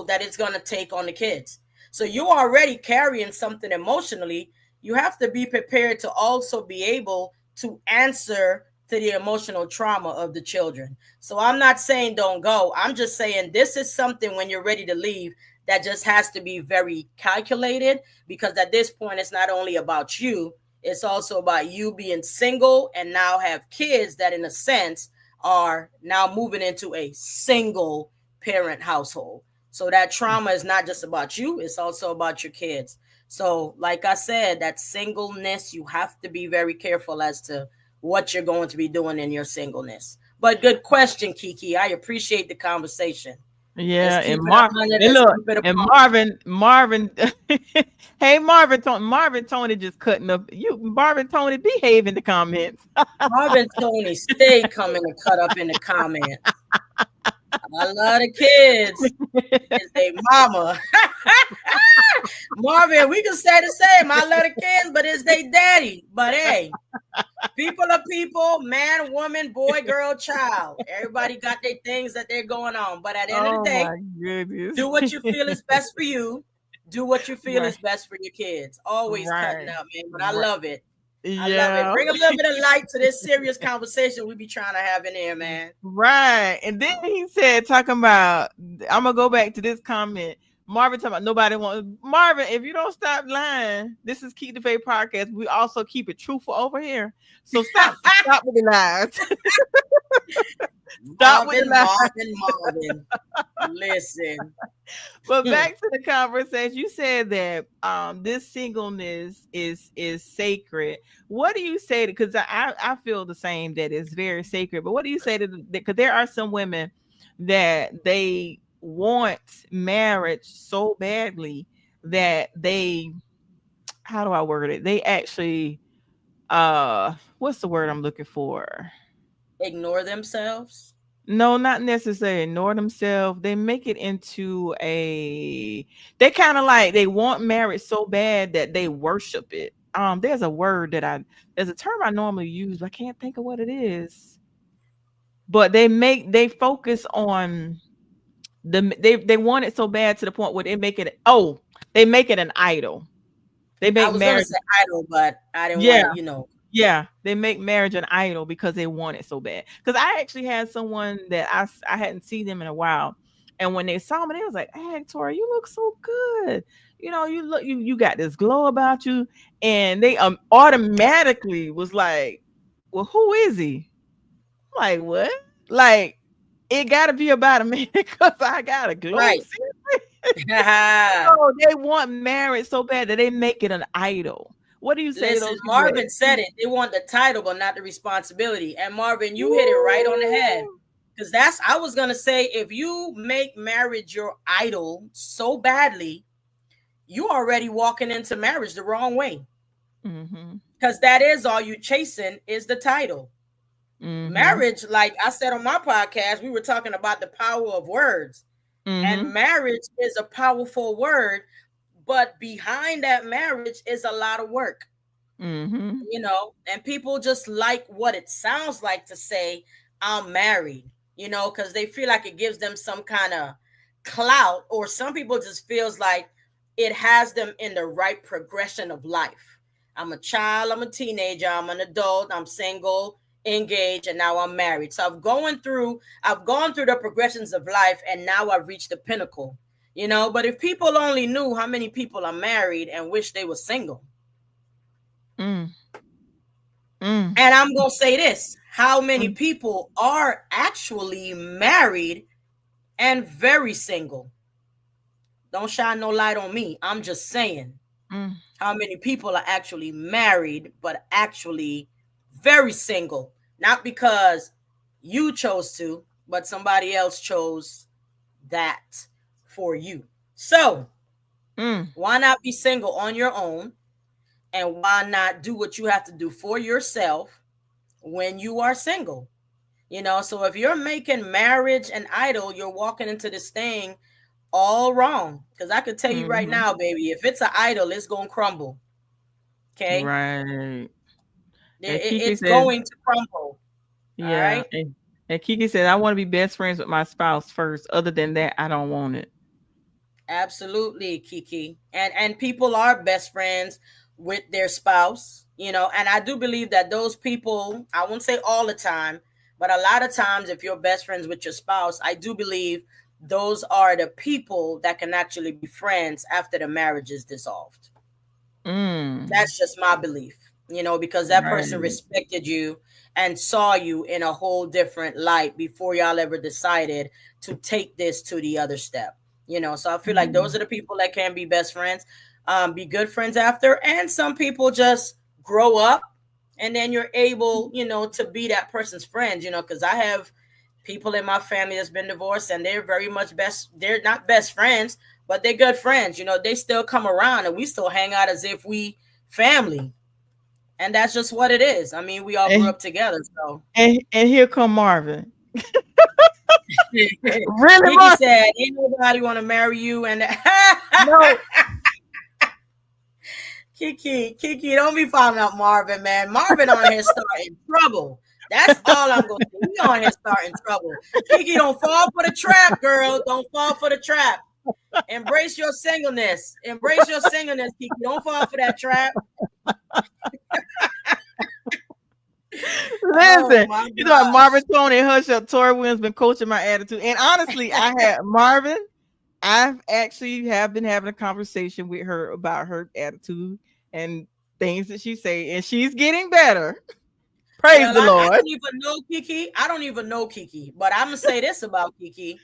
that it's going to take on the kids. So you're already carrying something emotionally. You have to be prepared to also be able to answer to the emotional trauma of the children. So I'm not saying don't go. I'm just saying this is something when you're ready to leave that just has to be very calculated, because at this point it's not only about you, it's also about you being single and now have kids that in a sense are now moving into a single parent household. So that trauma is not just about you, it's also about your kids. So, like I said, that singleness, you have to be very careful as to what you're going to be doing in your singleness. But good question, Kiki. I appreciate the conversation. Let's Yeah, keep it up, honey. and Let's look, keep it and apart. Marvin, hey Marvin Tony just cutting up. You Marvin Tony behave in the comments. Marvin Tony, stay coming to cut up in the comments. I love the kids. Is they mama. Marvin, we can say the same. I love the kids, but it's they daddy. But hey, people are people, man, woman, boy, girl, child. Everybody got their things that they're going on. But at the end of the Oh day, my goodness. do what you feel is best for you. Do what you feel Right, is best for your kids. Always cutting right, up, man. But I right. love it. I love it. Yeah. Bring a little bit of light to this serious conversation we be trying to have in here, man. Right. And then he said, talking about, I'm gonna go back to this comment. Marvin talking about nobody wants Marvin, if you don't stop lying, this is Keep the Faith podcast. We also keep it truthful over here. So stop with the lies. Stop with the Marvin, lies. Marvin, Marvin. Listen. But back to the conversation. You said that this singleness is sacred. What do you say to, because I feel the same, that it's very sacred, but what do you say to, because there are some women that they want marriage so badly that they, how do I word it? They actually what's the word I'm looking for? Ignore themselves. No, not necessarily ignore themselves. They make it into a, they kind of like they want marriage so bad that they worship it. There's a word that there's a term I normally use, but I can't think of what it is. But they focus on they want it so bad to the point where they make it an idol. They I make was gonna marriage, say idol, but I didn't want yeah. to. Yeah, they make marriage an idol because they want it so bad. Because I actually had someone that I hadn't seen them in a while, and when they saw me, they was like, "Hey, Tori, you look so good. You know, you got this glow about you." And they automatically was like, "Well, who is he?" I'm like, what? Like, it got to be about a man because I got a glow. Right. So they want marriage so bad that they make it an idol. What do you say to Listen, those people that? Marvin said it. They want the title, but not the responsibility. And Marvin, you hit it right on the head. Woo! Because I was going to say, if you make marriage your idol so badly, you already walking into marriage the wrong way. Mhm. Because that is all you chasing is the title. Mhm. Marriage, like I said on my podcast, we were talking about the power of words. And Mhm. marriage is a powerful word, but behind that marriage is a lot of work. Mhm. And people just like what it sounds like to say I'm married, because they feel like it gives them some kind of clout, or some people just feels like it has them in the right progression of life. I'm a child, I'm a teenager, I'm an adult, I'm single, engaged, and now I'm married. So I've gone through the progressions of life, and now I've reached the pinnacle. But if people only knew how many people are married and wish they were single. Mm, mm, And I'm going to say this, how many mm, people are actually married and very single? Don't shine no light on me. I'm just saying mm. how many people are actually married, but actually very single. Not because you chose to, but somebody else chose that for you. So, Mm. why not be single on your own? And why not do what you have to do for yourself when you are single? So if you're making marriage an idol, you're walking into this thing all wrong. Because I could tell you right Mhm. now, baby, if it's an idol, it's going to crumble. Okay. Right. And Kiki It's says, going to crumble. All yeah. right. And Kiki said, I want to be best friends with my spouse first. Other than that, I don't want it. Absolutely, Kiki. And people are best friends with their spouse, and I do believe that those people, I won't say all the time, but a lot of times if you're best friends with your spouse, I do believe those are the people that can actually be friends after the marriage is dissolved. Mm. That's just my belief, because that person Right. respected you and saw you in a whole different light before y'all ever decided to take this to the other step. So I feel like those Mm. are the people that can be best friends, be good friends after. And some people just grow up and then you're able, to be that person's friend, because I have people in my family that's been divorced and they're very much they're not best friends, but they're good friends. They still come around and we still hang out as if we family. And that's just what it is. I mean, we all grew And, up together. So and here come Marvin. Really, Kiki Marvin? said, ain't nobody want to marry you. And No. Kiki, don't be following up Marvin, man. Marvin on here starting trouble. That's all I'm going to say. He on here starting trouble. Kiki, don't fall for the trap, girl. Don't fall for the trap. Embrace your singleness. Embrace your singleness, Kiki. Don't fall for that trap. Oh Listen, my you know what, Marvin gosh. Tony, hush up. Tori Williams been coaching my attitude. And honestly, I had Marvin. I've actually have been having a conversation with her about her attitude and things that she say, and she's getting better. Praise Well, the I Lord. don't even know Kiki. I don't even know Kiki. But I'm going to say this about Kiki.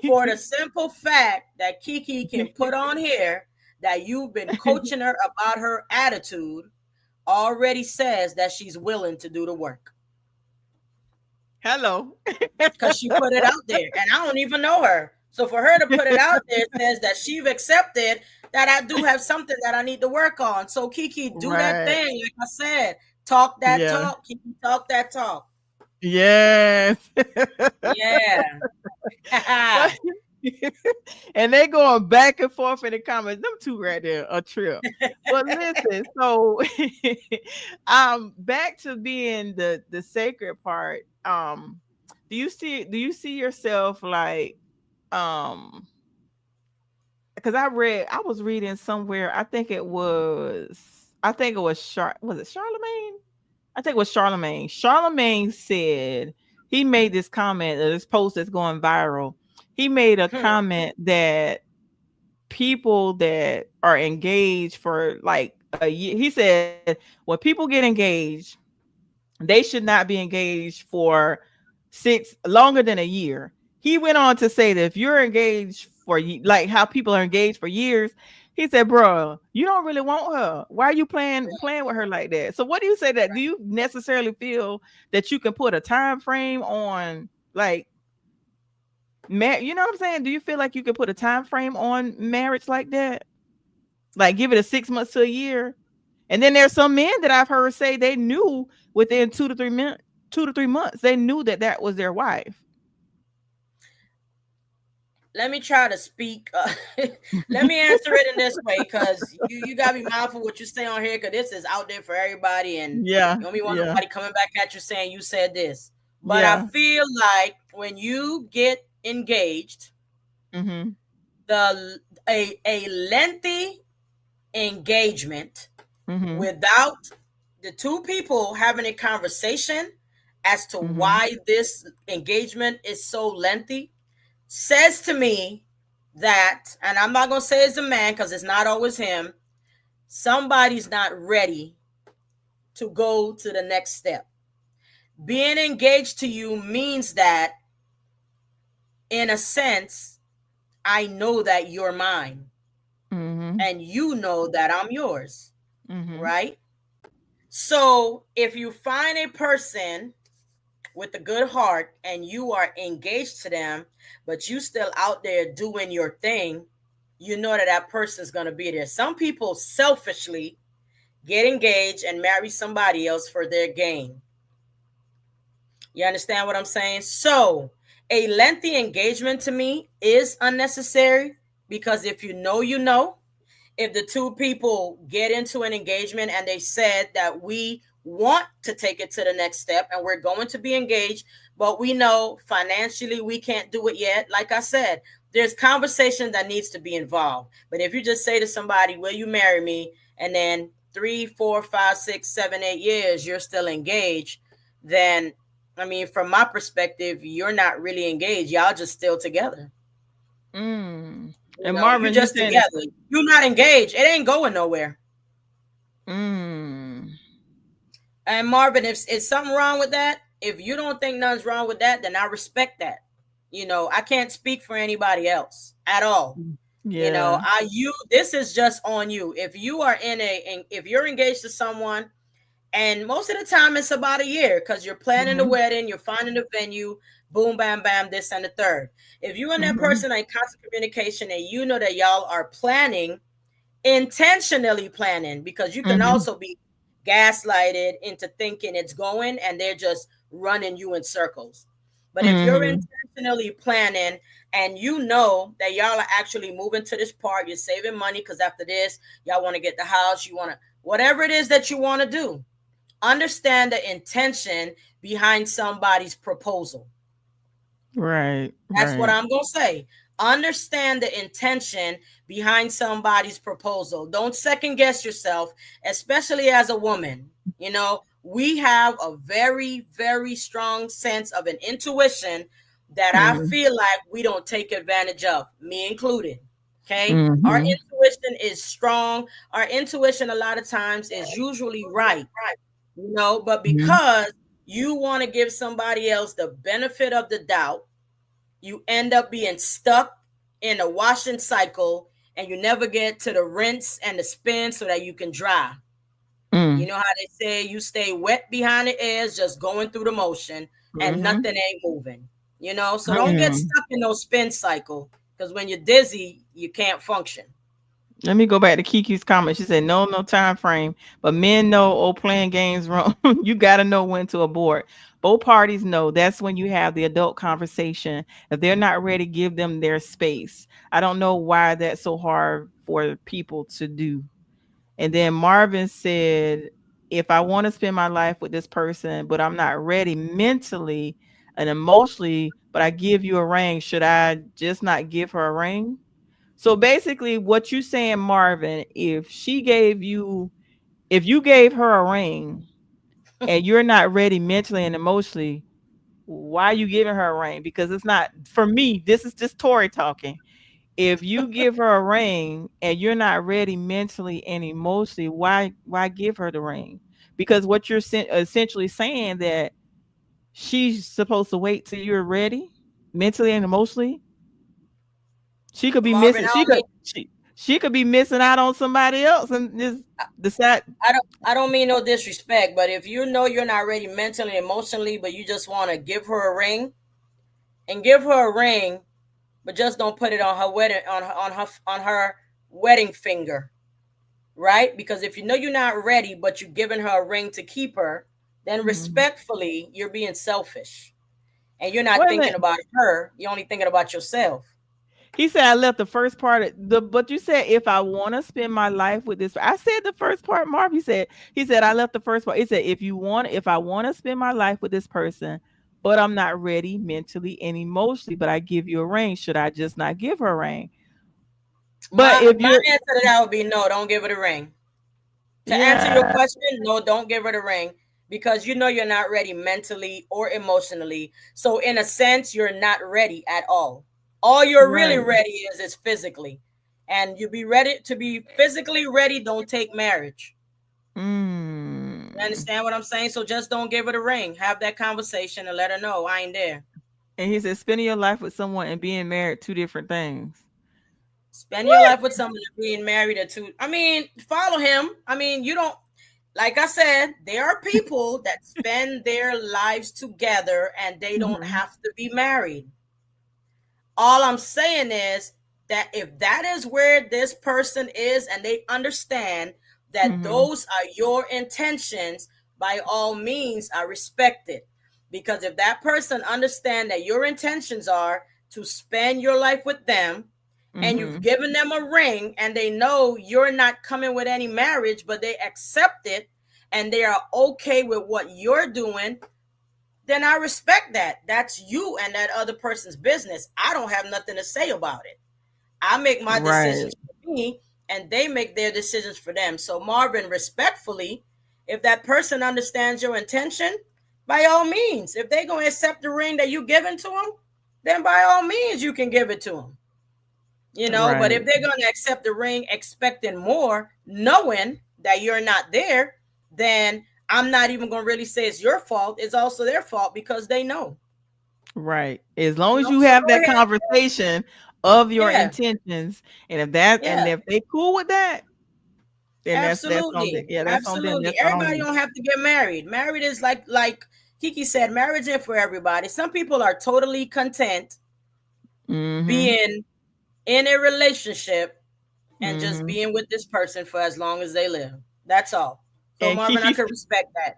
For the simple fact that Kiki can put on here that you've been coaching her about her attitude already says that she's willing to do the work. Hello. Because she put it out there. And I don't even know her. So for her to put it out there says that she's accepted that I do have something that I need to work on. So Kiki, do that Right. thing. Like I said, talk that Yeah. talk. Kiki, talk that talk. Yes. Yeah. But and they going back and forth in the comments. Them two right there, a trip. But listen, so back to being the sacred part. Do you see yourself like um because I was reading somewhere, I think it was was it Charlemagne? I think it was Charlemagne. Charlemagne said he made this comment, this post that's going viral. He made a Hmm. comment that people that are engaged for like a year, he said, when people get engaged, they should not be engaged for six longer than a year. He went on to say that if you're engaged for like how people are engaged for years, he said, "Bro, you don't really want her. Why are you playing with her like that?" So, what do you say that? Do you necessarily feel that you can put a time frame on like you know what I'm saying? Do you feel like you could put a time frame on marriage like that? Like give it a 6 months to a year? And then there's some men that I've heard say they knew within 2 to 3 minutes, 2 to 3 months, they knew that that was their wife. Let me try to speak. Let me answer it in this way, because you gotta be mindful what you say on here, because this is out there for everybody, and Yeah, you don't be want yeah, nobody coming back at you saying you said this. But I yeah. feel like when you get engaged, Mhm, a lengthy engagement mhm, without the two people having a conversation as to Mm-hmm. why this engagement is so lengthy says to me that, and I'm not going to say it's a man because it's not always him, somebody's not ready to go to the next step. Being engaged to you means that, in a sense, I know that you're mine Mm-hmm. and you know that I'm yours, Mm-hmm. right? So if you find a person with a good heart and you are engaged to them, but you still out there doing your thing, you know that that person's going to be there. Some people selfishly get engaged and marry somebody else for their gain. You understand what I'm saying? So, a lengthy engagement to me is unnecessary because if you know, you know. If the two people get into an engagement and they said that we want to take it to the next step and we're going to be engaged, but we know financially we can't do it yet, like I said, there's conversation that needs to be involved. But if you just say to somebody, will you marry me? And then 3, 4, 5, 6, 7, 8 years, you're still engaged, then I mean, from my perspective, you're not really engaged. Y'all just still together. Mm. You And know, you Marvin, you just saying it's together. You're not engaged. It ain't going nowhere. mm. And Marvin, if something wrong with that, if you don't think nothing's wrong with that, then I respect that. You know, I can't speak for anybody else at all. You know, Yeah. this is just on you. If you are if you're engaged to someone, and most of the time it's about a year because you're planning the Mm-hmm. wedding, you're finding the venue, boom, bam, bam, this and the third. If you and that Mm-hmm. person are in constant communication and you know that y'all are planning, intentionally planning, because you can Mm-hmm. also be gaslighted into thinking it's going and they're just running you in circles. But if you're Mm-hmm. intentionally planning and you know that y'all are actually moving to this part, you're saving money because after this, y'all want to get the house, you want to, whatever it is that you want to do, understand the intention behind somebody's proposal. Right. That's what Right. I'm going to say. Understand the intention behind somebody's proposal. Don't second guess yourself, especially as a woman. You know, we have a very, very strong sense of an intuition that I Mm-hmm. feel like we don't take advantage of, me included. Okay. Our Mm-hmm. intuition is strong. Our intuition, a lot of times, is usually right, but because you want to give somebody else the benefit of the doubt, you end up being stuck in a washing cycle and you never get to the rinse and the spin so that you can dry. You know how they say you stay wet behind the ears, just going through the motion and Mm-hmm. nothing ain't moving. So don't get Mm. stuck in no spin cycle because when you're dizzy, you can't function. Let me go back to Kiki's comment. She said, no, no time frame. But men know, oh, playing games wrong. You got to know when to abort. Both parties know that's when you have the adult conversation. If they're not ready, give them their space. I don't know why that's so hard for people to do. And then Marvin said, if I want to spend my life with this person, but I'm not ready mentally and emotionally, but I give you a ring, should I just not give her a ring? So basically, what you saying, Marvin, if you gave her a ring and you're not ready mentally and emotionally, why are you giving her a ring? Because it's not for me. This is just Tori talking. If you give her a ring and you're not ready mentally and emotionally, why give her the ring? Because what you're essentially saying that she's supposed to wait till you're ready mentally and emotionally. She could be Marvin, missing. She could be missing out on somebody else and just decide. I don't mean no disrespect, but if you know you're not ready mentally, emotionally, but you just want to give her a ring and give her a ring, but just don't put it on her wedding on her wedding finger, right? Because if you know you're not ready, but you're giving her a ring to keep her, then Mhm. respectfully, you're being selfish and you're not Wait a thinking minute. about her. You're only thinking about yourself. He said I left the first part of the but you said if I want to spend my life with this. I said the first part, Marv. He said I left the first part. He said if I want to spend my life with this person, but I'm not ready mentally and emotionally, but I give you a ring, should I just not give her a ring? But My if my you're answer to that would be no. Don't give her the ring. To answer your yeah, question, no, don't give her the ring because you know you're not ready mentally or emotionally. So in a sense, you're not ready at all. All you're really Right. ready is physically. And you be ready to be physically ready, don't take marriage. You Mm. understand what I'm saying? So just don't give her the ring. Have that conversation and let her know I ain't there. And he said, spending your life with someone and being married, two different things. Spending your What? life with someone and being married or two. I mean, follow him. I mean, you don't, like I said, there are people that spend their lives together and they don't Hmm. have to be married. All I'm saying is that if that is where this person is and they understand that Hmm. those are your intentions, by all means, I respect it. Because if that person understand that your intentions are to spend your life with them and you've Hmm. given them a ring and they know you're not coming with any marriage, but they accept it and they are okay with what you're doing, then I respect that. That's you and that other person's business. I don't have nothing to say about it. I make my Right. decisions for me and they make their decisions for them. So, Marvin, respectfully, if that person understands your intention, by all means, if they're going to accept the ring that you given to them, then by all means, you can give it to them. But if Right. they're going to accept the ring expecting more, knowing that you're not there, then I'm not even going to really say it's your fault. It's also their fault because they know. Right. As long as you So have go that ahead. conversation of your Yeah, intentions, and yeah, if they cool with that, then that's on the absolutely, yeah, that's on them. absolutely. That's not on Everybody you. don't have to get married. Married is like Kiki said, marriage ain't for everybody. Some people are totally content Mhm. being in a relationship and just Mhm. being with this person for as long as they live. That's all. So And Marvin, I Kiki could respect that.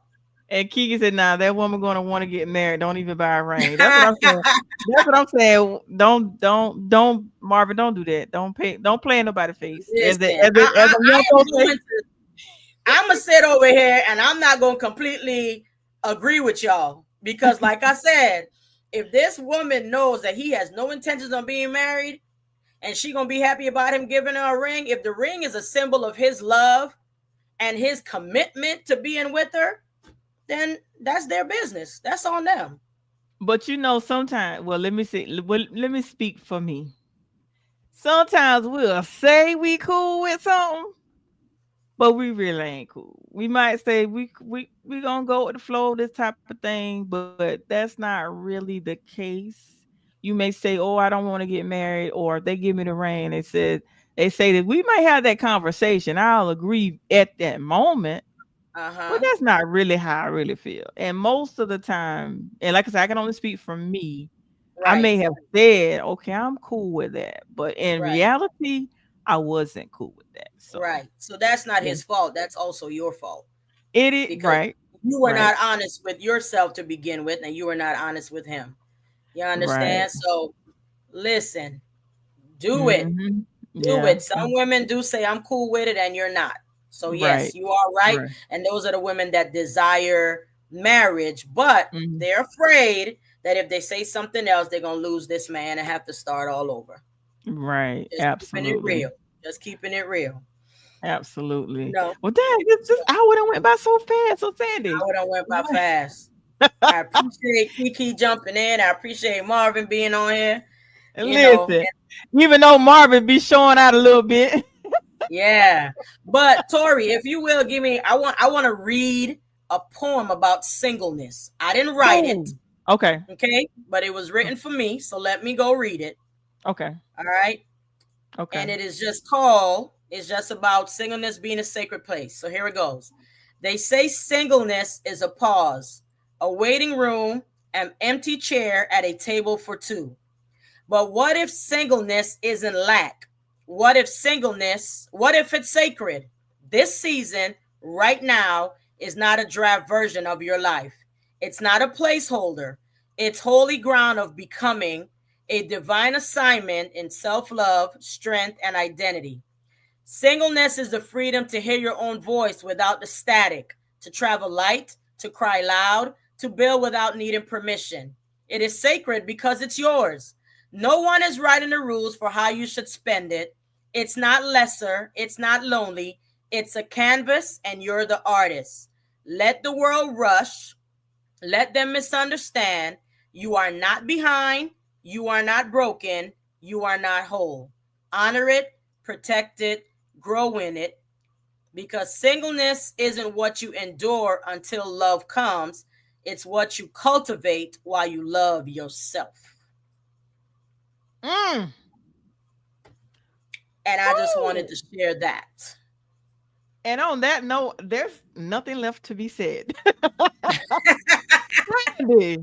and Kiki said, "Nah, that woman gonna want to get married. Don't even buy a ring." That's what I'm saying. That's what I'm saying. Don't Marvin. Don't do that. Don't play in nobody's face. Listen, As a young am folks say. going to. I'm gonna sit over here and I'm not gonna completely agree with y'all because, like I said, if this woman knows that he has no intentions on being married and she gonna be happy about him giving her a ring, if the ring is a symbol of his love and his commitment to being with her, then that's their business. That's on them. But sometimes. Well, let me see. Let me speak for me. Sometimes we'll say we cool with something, but we really ain't cool. We might say we gonna go with the flow, this type of thing, but that's not really the case. You may say, "Oh, I don't want to get married," or if they give me the ring, they say that we might have that conversation. I'll agree at that moment, but Uh-huh. that's not really how I really feel. And most of the time, and like I said, I can only speak for me. I Right. may have said, "Okay, I'm cool with that," but in Right. reality, I wasn't cool with that. So Right. So that's not yeah, his fault. That's also your fault it is because right, you were right, not honest with yourself to begin with, and you were not honest with him. You right. understand? So listen, do it. Mhm. Do Yeah. it. Some women do say, I'm cool with it, and you're not. So, yes, Right. you are right. Right. And those are the women that desire marriage, but Mhm. they're afraid that if they say something else, they're going to lose this man and have to start all over. Right. Just keeping it Absolutely. real. Just keeping it real. Absolutely. No. Well, dang, this So, hour done went by so fast. So I Sandy, would have went by what? fast. I appreciate Kiki jumping in. I appreciate Marvin being on here. And Listen, even though Marvin be showing out a little bit. yeah. But Tori, if you will give me I want to read a poem about singleness. I didn't write Cool. it, Okay. okay? But it was written for me, so let me go read it. Okay. All right? And Okay. it is just called it's just about singleness being a sacred place. So here it goes. They say singleness is a pause, a waiting room, an empty chair at a table for two. But what if singleness isn't lack? What if it's sacred? This season, right now, is not a draft version of your life. It's not a placeholder. It's holy ground of becoming a divine assignment in self love, strength, and identity. Singleness is the freedom to hear your own voice without the static, to travel light, to cry loud, to build without needing permission. It is sacred because it's yours. No one is writing the rules for how you should spend it. It's not lesser, it's not lonely. It's a canvas, and you're the artist. Let the world rush. Let them misunderstand. You are not behind. You are not broken. You are not whole. Honor it, protect it, grow in it, because singleness isn't what you endure until love comes. It's what you cultivate while you love yourself. Mm. And I just wanted Woo. to share that. And on that note, there's nothing left to be said. Randy.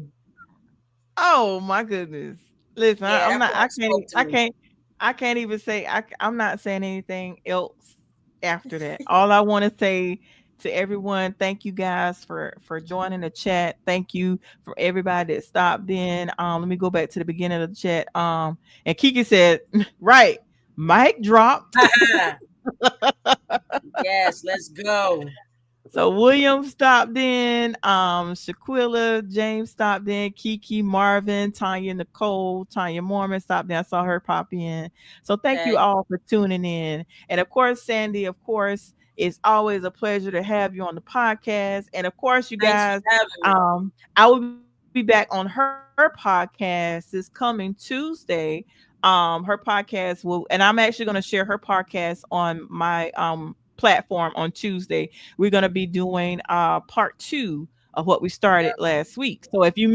Oh my goodness. Listen, Yeah, I'm that not. part spoke to I me. can't. I can't even say. I'm not saying anything else after that. All I want to say to everyone, thank you guys for joining the chat. Thank you for everybody that stopped in. Let me go back to the beginning of the chat. And Kiki said, right, mic dropped. Yes, let's go. So William stopped in, Shaquilla, James stopped in, Kiki, Marvin, Tanya Nicole, Tanya Mormon stopped in. I saw her pop in. So thank you Okay. all for tuning in. And of course, Sandy, of course, it's always a pleasure to have you on the podcast. And of course, you Thanks for guys, having me. I will be back on her podcast this coming Tuesday. Her podcast will, and I'm actually going to share her podcast on my platform on Tuesday. We're going to be doing part 2 of what we started Yep. last week. So if you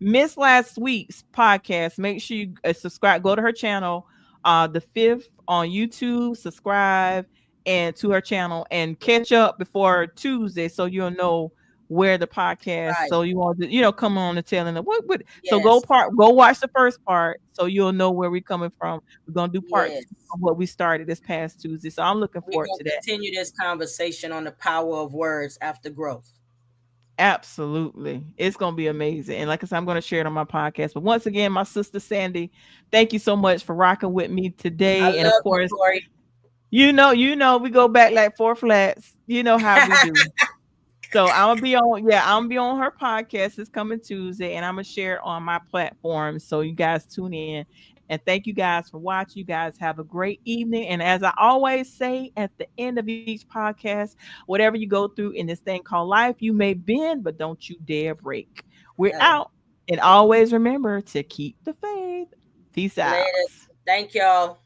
missed last week's podcast, make sure you subscribe, go to her channel, the 5th on YouTube, subscribe and to her channel and catch up before Tuesday so you'll know where the podcast, Right. so you want to come on and tell them what, so Yes. go watch the first part so you'll know where we're coming from. We're gonna do part 2 Yes. of what we started this past Tuesday, so I'm looking We're forward going to to that. continue this conversation on the power of words after growth. Absolutely. It's going to be amazing. And like I said, I'm going to share it on my podcast. But once again, my sister Sandy, thank you so much for rocking with me I today. And of love you, course, Tori. we go back like 4 flats. You know how we do. So I'm gonna be on her podcast this coming Tuesday, and I'm gonna share it on my platform. So you guys tune in. And thank you guys for watching. You guys have a great evening. And as I always say at the end of each podcast, whatever you go through in this thing called life, you may bend, but don't you dare break. We're Hello. out. And always remember to keep the faith. Peace out. Later. Thank y'all.